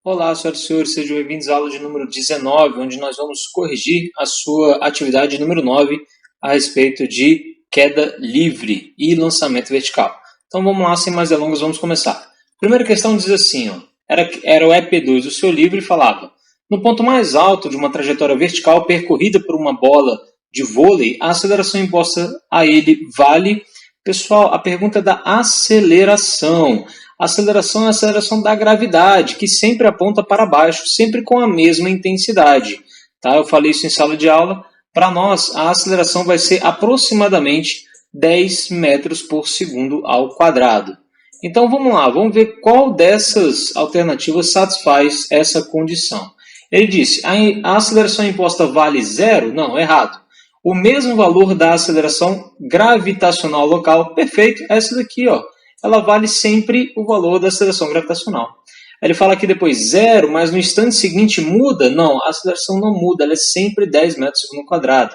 Olá, senhoras e senhores, sejam bem-vindos à aula de número 19, onde nós vamos corrigir a sua atividade número 9 a respeito de queda livre e lançamento vertical. Então vamos lá, sem mais delongas, vamos começar. Primeira questão diz assim, era o EP2 do seu livro e falava: no ponto mais alto de uma trajetória vertical percorrida por uma bola de vôlei, a aceleração imposta a ele vale... Pessoal, a pergunta é da aceleração. A aceleração é a aceleração da gravidade, que sempre aponta para baixo, sempre com a mesma intensidade. Tá? Eu falei isso em sala de aula. Para nós, a aceleração vai ser aproximadamente 10 metros por segundo ao quadrado. Então vamos lá, vamos ver qual dessas alternativas satisfaz essa condição. Ele disse, a aceleração imposta vale zero? Não, errado. O mesmo valor da aceleração gravitacional local, perfeito, essa daqui, ó, ela vale sempre o valor da aceleração gravitacional. Ele fala aqui depois zero, mas no instante seguinte muda? Não, a aceleração não muda, ela é sempre 10 metros por segundo quadrado.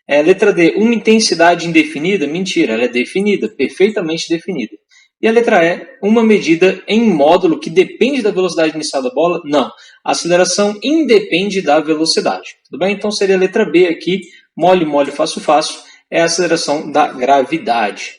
Letra D, uma intensidade indefinida? Mentira, ela é definida, perfeitamente definida. E a letra E, uma medida em módulo que depende da velocidade inicial da bola? Não, a aceleração independe da velocidade. Tudo bem? Então seria a letra B aqui, mole, mole, fácil, fácil, é a aceleração da gravidade.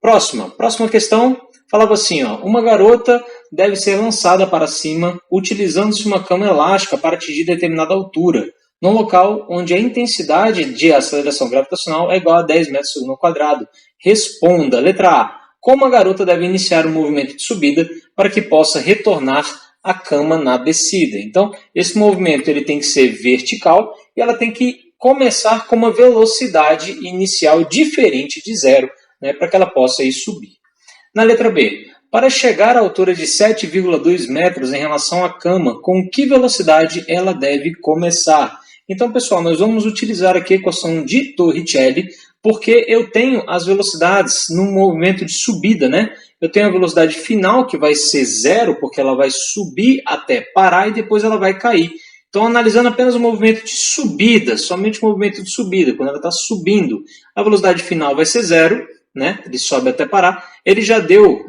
Próxima questão, falava assim, ó, uma garota deve ser lançada para cima utilizando-se uma cama elástica para atingir determinada altura, num local onde a intensidade de aceleração gravitacional é igual a 10 metros por segundo ao quadrado. Responda, letra A, como a garota deve iniciar um movimento de subida para que possa retornar à cama na descida. Então, esse movimento ele tem que ser vertical e ela tem que começar com uma velocidade inicial diferente de zero, né, para que ela possa ir subir. Na letra B, para chegar à altura de 7,2 metros em relação à cama, com que velocidade ela deve começar? Então, pessoal, nós vamos utilizar aqui a equação de Torricelli, porque eu tenho as velocidades no movimento de subida, né? Eu tenho a velocidade final, que vai ser zero, porque ela vai subir até parar e depois ela vai cair. Então, analisando apenas o movimento de subida, somente o movimento de subida, quando ela está subindo, a velocidade final vai ser zero, né? Ele sobe até parar. Ele já deu,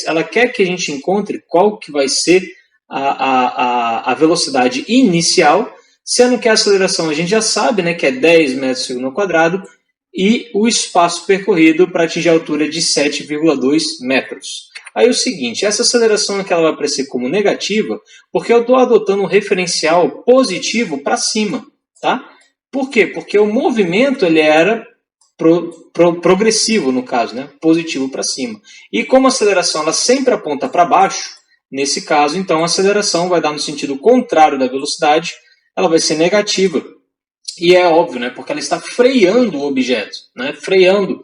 ela quer que a gente encontre qual que vai ser a velocidade inicial, sendo que a aceleração a gente já sabe, né, que é 10 metros por segundo ao quadrado, e o espaço percorrido para atingir a altura de 7,2 metros. Aí o seguinte, essa aceleração aqui ela vai aparecer como negativa, porque eu estou adotando um referencial positivo para cima. Tá? Por quê? Porque o movimento ele era progressivo, no caso, né? Positivo para cima. E como a aceleração ela sempre aponta para baixo, nesse caso, então a aceleração vai dar no sentido contrário da velocidade, ela vai ser negativa. E é óbvio, né? Porque ela está freando o objeto, né? Freando,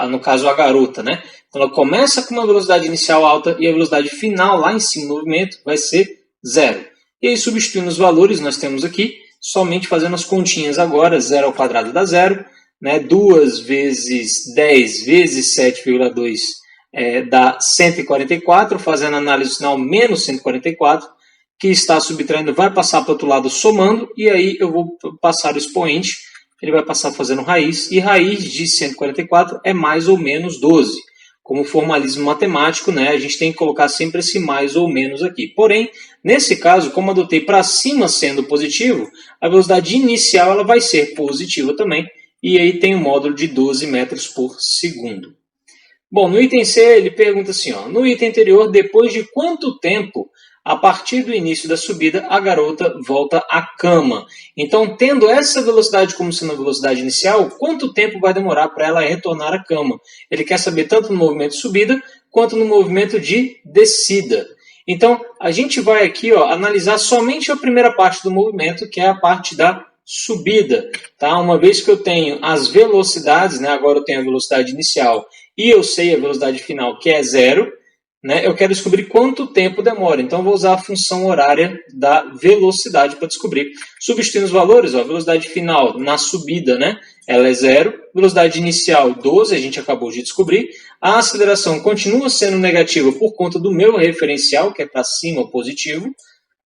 no caso, a garota, né? Então ela começa com uma velocidade inicial alta e a velocidade final lá em cima do movimento vai ser zero. E aí, substituindo os valores, nós temos aqui, somente fazendo as continhas agora, 0 ao quadrado dá zero, né? 2 vezes 10 vezes 7,2 dá 144, fazendo a análise final menos 144, que está subtraindo vai passar para o outro lado somando, e aí eu vou passar o expoente, ele vai passar fazendo raiz, e raiz de 144 é mais ou menos 12. Como formalismo matemático, né, a gente tem que colocar sempre esse mais ou menos aqui. Porém, nesse caso, como adotei para cima sendo positivo, a velocidade inicial ela vai ser positiva também, e aí tem o módulo de 12 metros por segundo. Bom, no item C ele pergunta assim, ó, no item anterior, depois de quanto tempo, a partir do início da subida, a garota volta à cama? Então, tendo essa velocidade como sendo a velocidade inicial, quanto tempo vai demorar para ela retornar à cama? Ele quer saber tanto no movimento de subida, quanto no movimento de descida. Então, a gente vai aqui analisar somente a primeira parte do movimento, que é a parte da subida. Tá? Uma vez que eu tenho as velocidades, né? Agora eu tenho a velocidade inicial e eu sei a velocidade final, que é zero, né? Eu quero descobrir quanto tempo demora. Então, eu vou usar a função horária da velocidade para descobrir. Substituindo os valores, a velocidade final na subida, né? Ela é zero. Velocidade inicial, 12, a gente acabou de descobrir. A aceleração continua sendo negativa por conta do meu referencial, que é para cima positivo.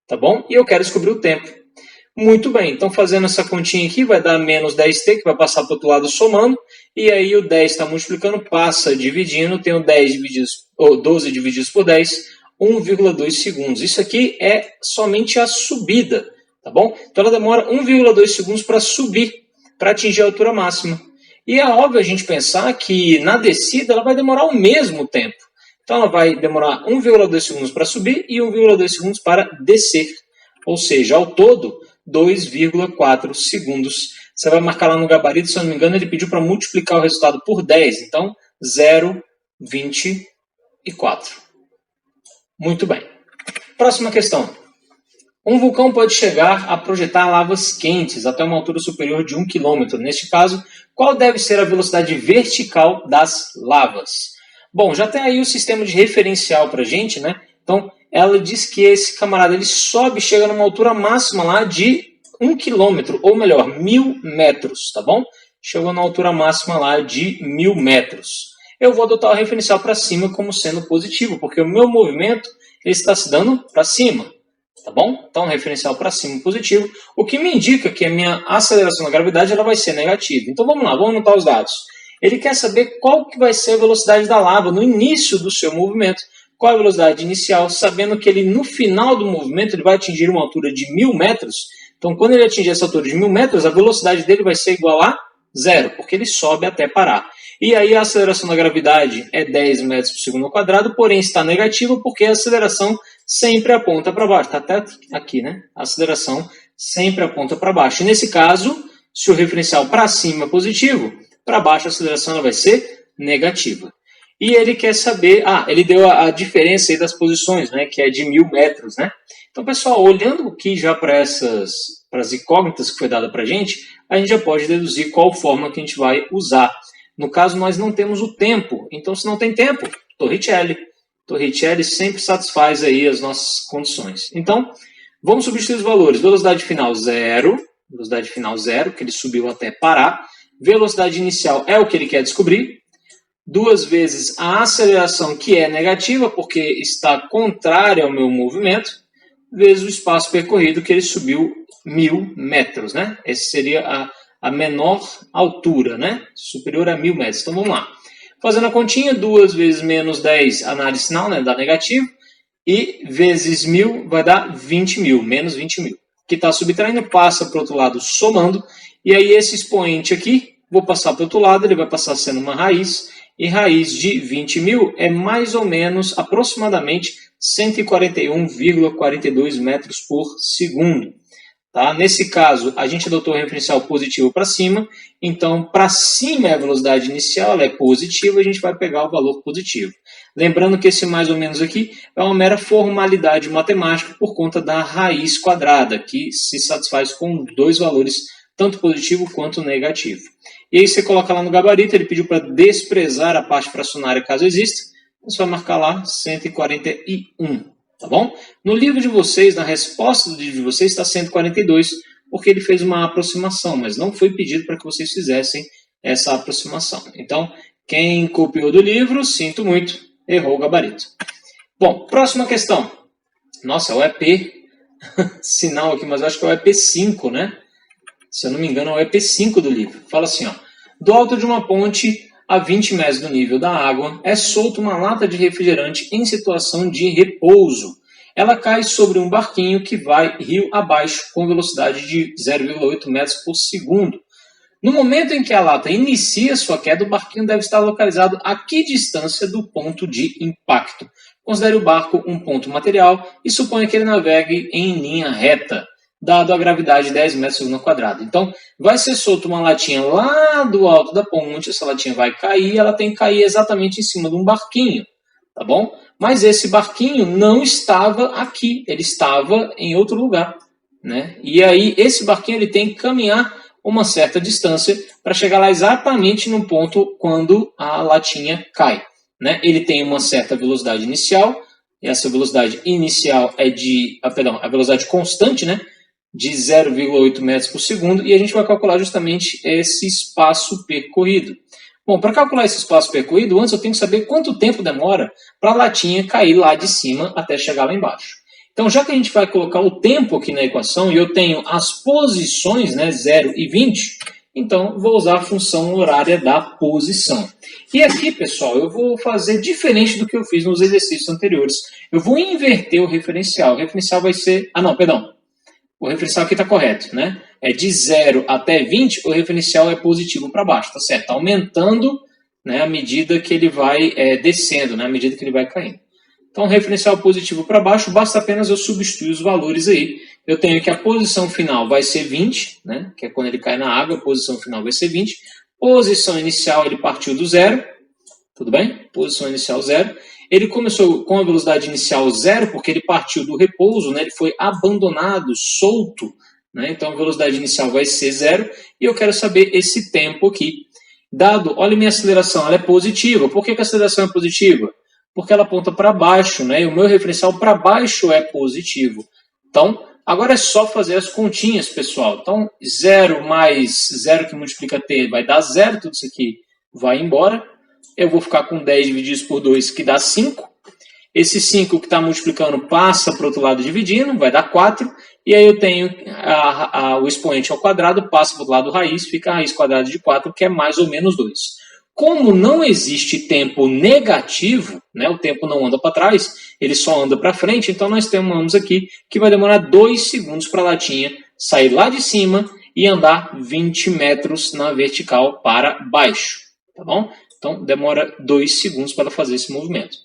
Tá bom? E eu quero descobrir o tempo. Muito bem, então fazendo essa continha aqui, vai dar menos 10t, que vai passar para o outro lado somando, e aí o 10 está multiplicando, passa dividindo, tenho 12 divididos por 10, 1,2 segundos. Isso aqui é somente a subida, tá bom? Então ela demora 1,2 segundos para subir, para atingir a altura máxima. E é óbvio a gente pensar que na descida ela vai demorar o mesmo tempo. Então ela vai demorar 1,2 segundos para subir e 1,2 segundos para descer. Ou seja, ao todo, 2,4 segundos. Você vai marcar lá no gabarito, se eu não me engano, ele pediu para multiplicar o resultado por 10. Então, 0,24. Muito bem. Próxima questão. Um vulcão pode chegar a projetar lavas quentes até uma altura superior de 1 km. Neste caso, qual deve ser a velocidade vertical das lavas? Bom, já tem aí o sistema de referencial para a gente, né? Então, ela diz que esse camarada ele sobe, chega numa altura máxima lá de 1 km, ou melhor, 1.000 metros, tá bom? Chegou na altura máxima lá de 1.000 metros. Eu vou adotar o referencial para cima como sendo positivo, porque o meu movimento ele está se dando para cima. Tá bom? Então, referencial para cima positivo, o que me indica que a minha aceleração da gravidade ela vai ser negativa. Então, vamos lá, vamos anotar os dados. Ele quer saber qual que vai ser a velocidade da lava no início do seu movimento, qual a velocidade inicial, sabendo que ele no final do movimento ele vai atingir uma altura de 1.000 metros. Então, quando ele atingir essa altura de 1.000 metros, a velocidade dele vai ser igual a zero, porque ele sobe até parar. E aí a aceleração da gravidade é 10 metros por segundo ao quadrado, porém está negativa porque a aceleração sempre aponta para baixo. Está até aqui, né? A aceleração sempre aponta para baixo. E nesse caso, se o referencial para cima é positivo, para baixo a aceleração ela vai ser negativa. E ele quer saber, ele deu a diferença aí das posições, né? Que é de 1.000 metros, né? Então, pessoal, olhando aqui já para as incógnitas que foi dada para a gente já pode deduzir qual forma que a gente vai usar. No caso, nós não temos o tempo. Então, se não tem tempo, Torricelli. Torricelli sempre satisfaz aí as nossas condições. Então, vamos substituir os valores. Velocidade final 0, que ele subiu até parar. Velocidade inicial é o que ele quer descobrir. 2 vezes a aceleração, que é negativa, porque está contrária ao meu movimento, vezes o espaço percorrido, que ele subiu 1.000 metros, né? Essa seria a menor altura, né? Superior a 1.000 metros. Então, vamos lá. Fazendo a continha, 2 vezes menos 10, análise sinal, né? Dá negativo. E vezes 1.000 vai dar 20.000, menos 20.000. Que está subtraindo, passa para o outro lado somando. E aí, esse expoente aqui, vou passar para o outro lado, ele vai passar sendo uma raiz. E raiz de 20.000 é mais ou menos, aproximadamente, 141,42 metros por segundo. Tá? Nesse caso, a gente adotou o referencial positivo para cima, então para cima é a velocidade inicial, ela é positiva, a gente vai pegar o valor positivo. Lembrando que esse mais ou menos aqui é uma mera formalidade matemática por conta da raiz quadrada, que se satisfaz com 2 valores, tanto positivo quanto negativo. E aí você coloca lá no gabarito, ele pediu para desprezar a parte fracionária caso exista, você vai marcar lá 141. Tá bom? No livro de vocês, na resposta do livro de vocês, está 142, porque ele fez uma aproximação, mas não foi pedido para que vocês fizessem essa aproximação. Então, quem copiou do livro, sinto muito, errou o gabarito. Bom, próxima questão. Nossa, é o EP, sinal aqui, mas eu acho que é o EP5, né? Se eu não me engano, é o EP5 do livro. Fala assim, ó. Do alto de uma ponte a 20 metros do nível da água, é solta uma lata de refrigerante em situação de repouso. Ela cai sobre um barquinho que vai rio abaixo com velocidade de 0,8 metros por segundo. No momento em que a lata inicia sua queda, o barquinho deve estar localizado a que distância do ponto de impacto? Considere o barco um ponto material e suponha que ele navegue em linha reta, dado a gravidade de 10 metros por segundo ao quadrado. Então, vai ser solta uma latinha lá do alto da ponte, essa latinha vai cair, ela tem que cair exatamente em cima de um barquinho, tá bom? Mas esse barquinho não estava aqui, ele estava em outro lugar, né? E aí, esse barquinho ele tem que caminhar uma certa distância para chegar lá exatamente no ponto quando a latinha cai, né? Ele tem uma certa velocidade inicial, e essa velocidade inicial é a velocidade constante, né? De 0,8 metros por segundo, e a gente vai calcular justamente esse espaço percorrido. Bom, para calcular esse espaço percorrido, antes eu tenho que saber quanto tempo demora para a latinha cair lá de cima até chegar lá embaixo. Então, já que a gente vai colocar o tempo aqui na equação, e eu tenho as posições, né, 0 e 20, Então, vou usar a função horária da posição. E aqui, pessoal, eu vou fazer diferente do que eu fiz nos exercícios anteriores. Eu vou inverter o referencial. O referencial vai ser... Ah, não, perdão. O referencial aqui está correto, né? É de 0 até 20, o referencial é positivo para baixo, tá certo? Tá aumentando, né, à medida que ele vai descendo, né, à medida que ele vai caindo. Então, referencial positivo para baixo, basta apenas eu substituir os valores aí. Eu tenho que a posição final vai ser 20, né, que é quando ele cai na água, a posição final vai ser 20. Posição inicial, ele partiu do 0, tudo bem? Posição inicial 0. Ele começou com a velocidade inicial 0, porque ele partiu do repouso, né, ele foi abandonado, solto, né, então a velocidade inicial vai ser 0, e eu quero saber esse tempo aqui. Dado, olha minha aceleração, ela é positiva. Por que a aceleração é positiva? Porque ela aponta para baixo, né? E o meu referencial para baixo é positivo. Então, agora é só fazer as continhas, pessoal. Então, 0 mais 0 que multiplica t vai dar 0, tudo isso aqui vai embora. Eu vou ficar com 10 divididos por 2, que dá 5. Esse 5 que está multiplicando passa para o outro lado dividindo, vai dar 4. E aí eu tenho o expoente ao quadrado, passa para o outro lado raiz, fica a raiz quadrada de 4, que é mais ou menos 2. Como não existe tempo negativo, né, o tempo não anda para trás, ele só anda para frente, então nós temos aqui que vai demorar 2 segundos para a latinha sair lá de cima e andar 20 metros na vertical para baixo, tá bom? Então demora 2 segundos para fazer esse movimento.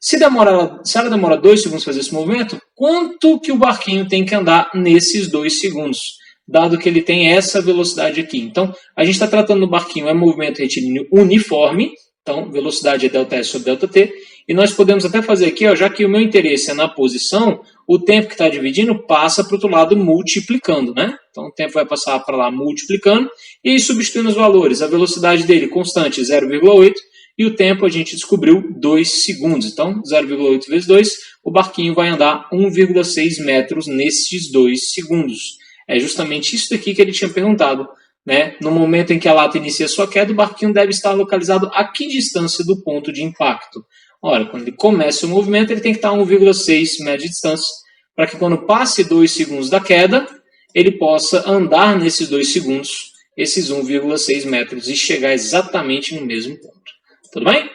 Se ela demora 2 segundos para fazer esse movimento, quanto que o barquinho tem que andar nesses 2 segundos? Dado que ele tem essa velocidade aqui. Então, a gente está tratando do barquinho, é movimento retilíneo uniforme, então, velocidade é ΔS sobre ΔT, e nós podemos até fazer aqui, ó, já que o meu interesse é na posição, o tempo que está dividindo passa para o outro lado multiplicando, né? Então, o tempo vai passar para lá multiplicando, e aí substituindo os valores. A velocidade dele constante 0,8, e o tempo a gente descobriu 2 segundos. Então, 0,8 vezes 2, o barquinho vai andar 1,6 metros nesses 2 segundos. É justamente isso daqui que ele tinha perguntado, né? No momento em que a lata inicia sua queda, o barquinho deve estar localizado a que distância do ponto de impacto? Ora, quando ele começa o movimento, ele tem que estar a 1,6 metros de distância, para que quando passe 2 segundos da queda, ele possa andar nesses 2 segundos, esses 1,6 metros, e chegar exatamente no mesmo ponto. Tudo bem?